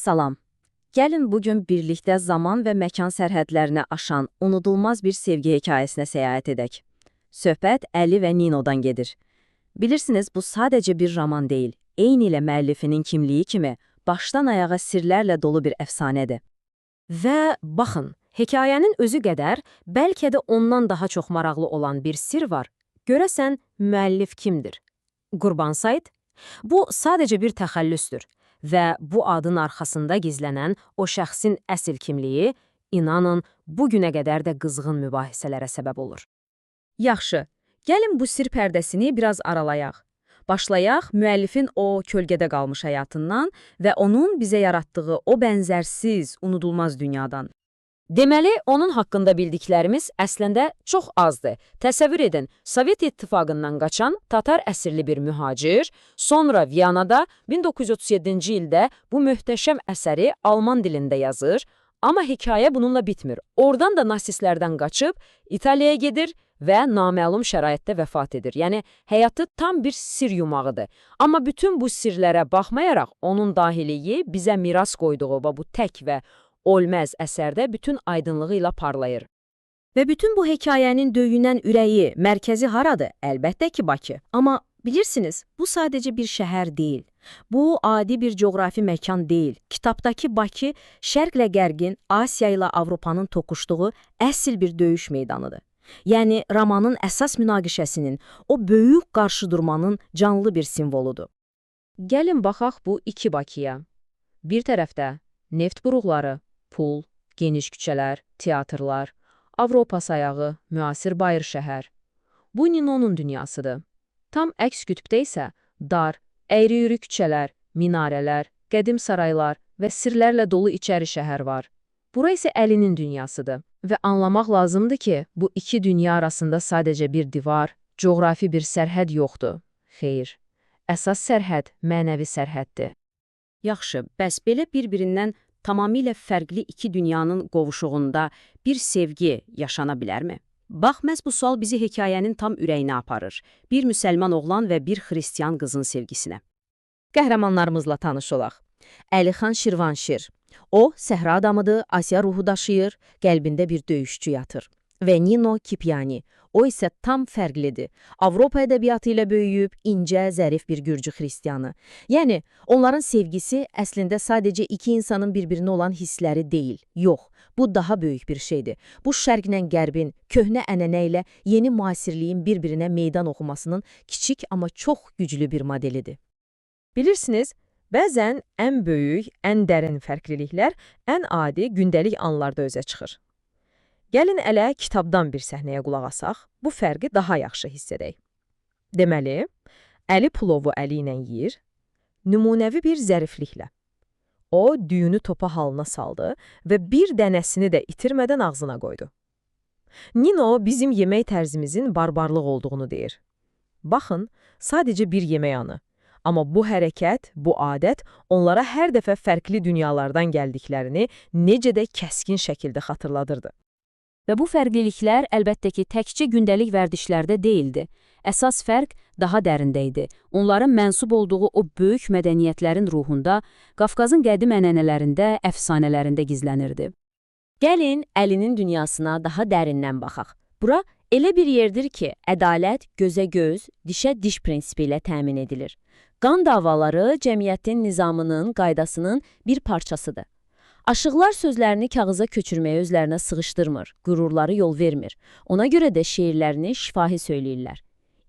Salam. Gəlin bugün birlikdə zaman və məkan sərhədlərini aşan unudulmaz bir sevgi hekayəsinə səyahət edək. Söhbət Əli və Ninodan gedir. Bilirsiniz, bu sadəcə bir roman deyil, eyni ilə müəllifinin kimliyi kimi başdan ayağa sirlərlə dolu bir əfsanədir. Və baxın, hekayənin özü qədər, bəlkə də ondan daha çox maraqlı olan bir sir var. Görəsən, müəllif kimdir? Qurban Said? Bu sadəcə bir təxəllüsdür və bu adın arxasında gizlənən o şəxsin əsl kimliyi, inanın, bu günə qədər də qızğın mübahisələrə səbəb olur. Yaxşı, gəlin bu sir pərdəsini biraz aralayaq. Başlayaq müəllifin o kölgədə qalmış həyatından və onun bizə yaratdığı o bənzərsiz, unudulmaz dünyadan. Deməli, onun haqqında bildiklərimiz əslində çox azdır. Təsəvvür edin, Sovet İttifaqından qaçan Tatar əsirli bir mühacir, sonra Viyanada 1937-ci ildə bu möhtəşəm əsəri Alman dilində yazır, amma hekayə bununla bitmir. Oradan da nasistlərdən qaçıb İtaliyaya gedir və naməlum şəraitdə vəfat edir. Yəni, həyatı tam bir sir yumağıdır. Amma bütün bu sirlərə baxmayaraq, onun dahiliyi bizə miras qoyduğu və bu tək və olməz əsərdə bütün aydınlığı ilə parlayır. Və bütün bu hekayənin döyünən ürəyi, mərkəzi haradır? Əlbəttə ki, Bakı. Amma bilirsiniz, bu sadəcə bir şəhər deyil. Bu, adi bir coğrafi məkan deyil. Kitabdakı Bakı, Şərqlə Qərqin, Asiya ilə Avropanın toqquşduğu əsl bir döyüş meydanıdır. Yəni, romanın əsas münaqişəsinin, o böyük qarşıdurmanın canlı bir simvoludur. Gəlin baxaq bu iki Bakıya. Bir tərəfdə neft buruqları, pul, geniş küçələr, teatrlar, Avropa sayağı, müasir bayır şəhər. Bu Ninonun dünyasıdır. Tam əks qütbdə isə dar, əyri-yürü küçələr, minarələr, qədim saraylar və sirlərlə dolu içəri şəhər var. Bura isə Əlinin dünyasıdır və anlamaq lazımdır ki, bu iki dünya arasında sadəcə bir divar, coğrafi bir sərhəd yoxdur. Xeyr, əsas sərhəd mənəvi sərhəddir. Yaxşı, bəs belə bir-birindən tamamilə fərqli iki dünyanın qovuşuğunda bir sevgi yaşana bilərmi? Bax, məhz bu sual bizi hekayənin tam ürəyinə aparır. Bir müsəlman oğlan və bir xristiyan qızın sevgisinə. Qəhrəmanlarımızla tanış olaq. Əlixan Şirvanşir. O, səhra adamıdır, Asiya ruhu daşıyır, qəlbində bir döyüşçü yatır. Və Nino Kipiani. O isə tam fərqlidir. Avropa ədəbiyyatı ilə böyüyüb, incə, zərif bir gürcü xristiyanı. Yəni, onların sevgisi əslində sadəcə iki insanın bir-birinə olan hissləri deyil. Yox, bu daha böyük bir şeydir. Bu şərqlə qərbin, köhnə ənənə ilə yeni müasirliyin bir-birinə meydan oxumasının kiçik amma çox güclü bir modelidir. Bilirsiniz, bəzən ən böyük, ən dərin fərqliliklər ən adi gündəlik anlarda özə çıxır. Gəlin ələ kitabdan bir səhnəyə qulaq asaq, bu fərqi daha yaxşı hiss edək. Deməli, Əli plovu əli ilə yeyir, nümunəvi bir zərifliklə. O, düyünü topa halına saldı və bir dənəsini də itirmədən ağzına qoydu. Nino bizim yemək tərzimizin barbarlıq olduğunu deyir. Baxın, sadəcə bir yemək anı. Amma bu hərəkət, bu adət onlara hər dəfə fərqli dünyalardan gəldiklərini necə də kəskin şəkildə xatırladırdı. Və bu fərqliliklər əlbəttə ki, təkcə gündəlik vərdişlərdə deyildi. Əsas fərq daha dərində idi. Onların mənsub olduğu o böyük mədəniyyətlərin ruhunda, Qafqazın qədim ənənələrində, əfsanələrində gizlənirdi. Gəlin, Əlinin dünyasına daha dərindən baxaq. Bura elə bir yerdir ki, ədalət gözə göz, dişə diş prinsipi ilə təmin edilir. Qan davaları cəmiyyətin nizamının, qaydasının bir parçasıdır. Aşıqlar sözlərini kağıza köçürməyə özlərinə sığışdırmır, qürurları yol vermir. Ona görə də şeirlərini şifahi söyləyirlər.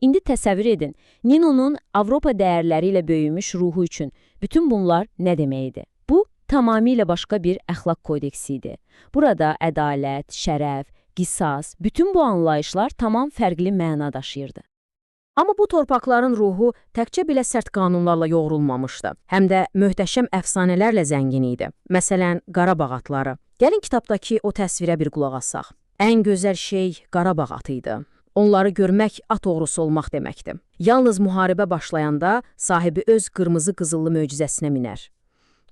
İndi təsəvvür edin, Ninonun Avropa dəyərləri ilə böyümüş ruhu üçün bütün bunlar nə deməkdir? Bu, tamamilə başqa bir əxlaq kodeksi idi. Burada ədalət, şərəf, qisas, bütün bu anlayışlar tamam fərqli məna daşıyırdı. Amma bu torpaqların ruhu təkcə belə sərt qanunlarla yoğrulmamışdı. Həm də möhtəşəm əfsanələrlə zəngin idi. Məsələn, Qarabağ atları. Gəlin kitabdakı o təsvirə bir qulaq assaq. Ən gözəl şey Qarabağ atı idi. Onları görmək at oğrusu olmaq deməkdir. Yalnız müharibə başlayanda sahibi öz qırmızı qızıllı möcüzəsinə minər.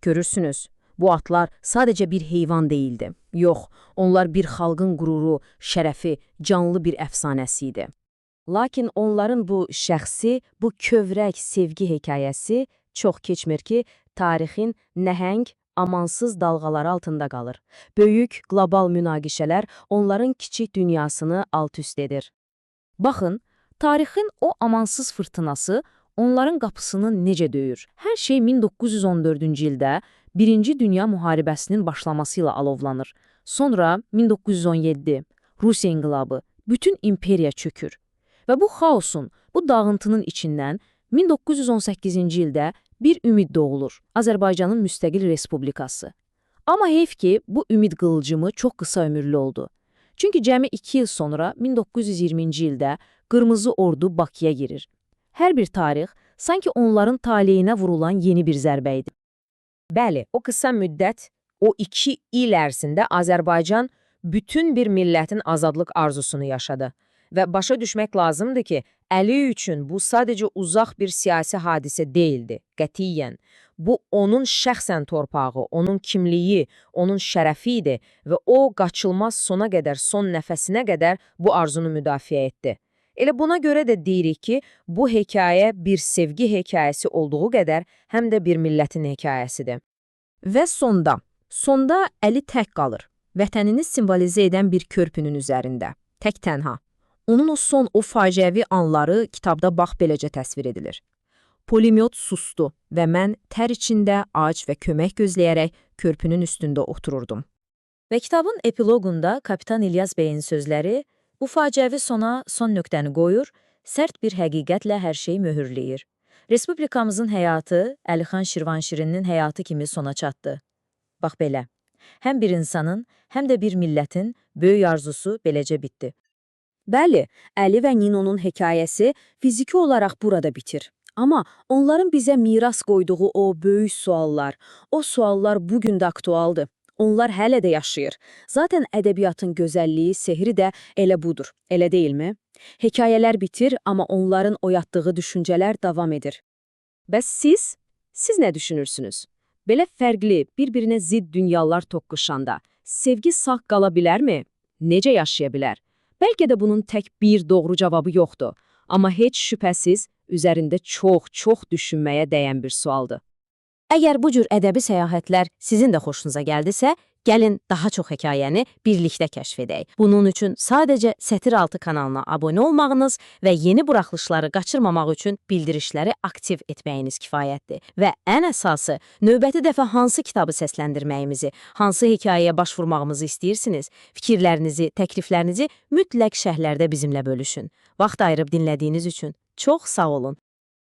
Görürsünüz, bu atlar sadəcə bir heyvan deyildi. Yox, onlar bir xalqın qüruru, şərəfi, canlı bir əfsanəsi idi. Lakin onların bu şəxsi, bu kövrək sevgi hekayəsi çox keçmir ki, tarixin nəhəng, amansız dalğalar altında qalır. Böyük qlobal münaqişələr onların kiçik dünyasını alt-üst edir. Baxın, tarixin o amansız fırtınası onların qapısını necə döyür. Hər şey 1914-cü ildə Birinci Dünya Müharibəsinin başlaması ilə alovlanır. Sonra 1917, Rusiya inqilabı, bütün imperiya çökür. Və bu xaosun, bu dağıntının içindən 1918-ci ildə bir ümid doğulur. Azərbaycanın müstəqil respublikası. Amma heyf ki, bu ümid qılıcımı çox qısa ömürlü oldu. Çünki cəmi 2 il sonra 1920-ci ildə Qırmızı Ordu Bakıya girir. Hər bir tarix sanki onların taleyinə vurulan yeni bir zərbə idi. Bəli, o qısa müddət, o 2 il ərzində Azərbaycan bütün bir millətin azadlıq arzusunu yaşadı. Və başa düşmək lazımdır ki, Əli üçün bu sadəcə uzaq bir siyasi hadisə deyildi, qətiyyən. Bu, onun şəxsən torpağı, onun kimliyi, onun şərəfi idi və o, qaçılmaz sona qədər, son nəfəsinə qədər bu arzunu müdafiə etdi. Elə buna görə də deyirik ki, bu hekayə bir sevgi hekayəsi olduğu qədər həm də bir millətin hekayəsidir. Və sonda Əli tək qalır. Vətənini simvolizə edən bir körpünün üzərində. Tək tənha. Onun o faciəvi anları kitabda bax beləcə təsvir edilir. Pulemyot sustu və mən tər içində ac və kömək gözləyərək körpünün üstündə otururdum. Və kitabın epiloqunda Kapitan İlyas bəyin sözləri bu faciəvi sona son nöqtəni qoyur, sərt bir həqiqətlə hər şeyi möhürləyir. Respublikamızın həyatı Əlixan Şirvanşirinin həyatı kimi sona çatdı. Bax belə, həm bir insanın, həm də bir millətin böyük arzusu beləcə bitdi. Bəli, Əli və Ninonun hekayəsi fiziki olaraq burada bitir. Amma onların bizə miras qoyduğu o böyük suallar, o suallar bugün də aktualdır. Onlar hələ də yaşayır. Zaten ədəbiyyatın gözəlliyi, sehri də elə budur, elə deyilmi? Hekayələr bitir, amma onların oyatdığı düşüncələr davam edir. Bəs siz nə düşünürsünüz? Belə fərqli, bir-birinə zidd dünyalar toqquşanda sevgi sağ qala bilərmi? Necə yaşaya bilər? Bəlkə də bunun tək bir doğru cavabı yoxdur. Amma heç şübhəsiz üzərində çox düşünməyə dəyən bir sualdır. Əgər bu cür ədəbi səyahətlər sizin də xoşunuza gəldisə, gəlin daha çox hekayəni birlikdə kəşf edək. Bunun üçün sadəcə Sətir Altı kanalına abunə olmağınız və yeni buraxılışları qaçırmamaq üçün bildirişləri aktiv etməyiniz kifayətdir. Və ən əsası, növbəti dəfə hansı kitabı səsləndirməyimizi, hansı hekayəyə baş vurmağımızı istəyirsiniz? Fikirlərinizi, təkliflərinizi mütləq şərhlərdə bizimlə bölüşün. Vaxt ayırıb dinlədiyiniz üçün çox sağ olun.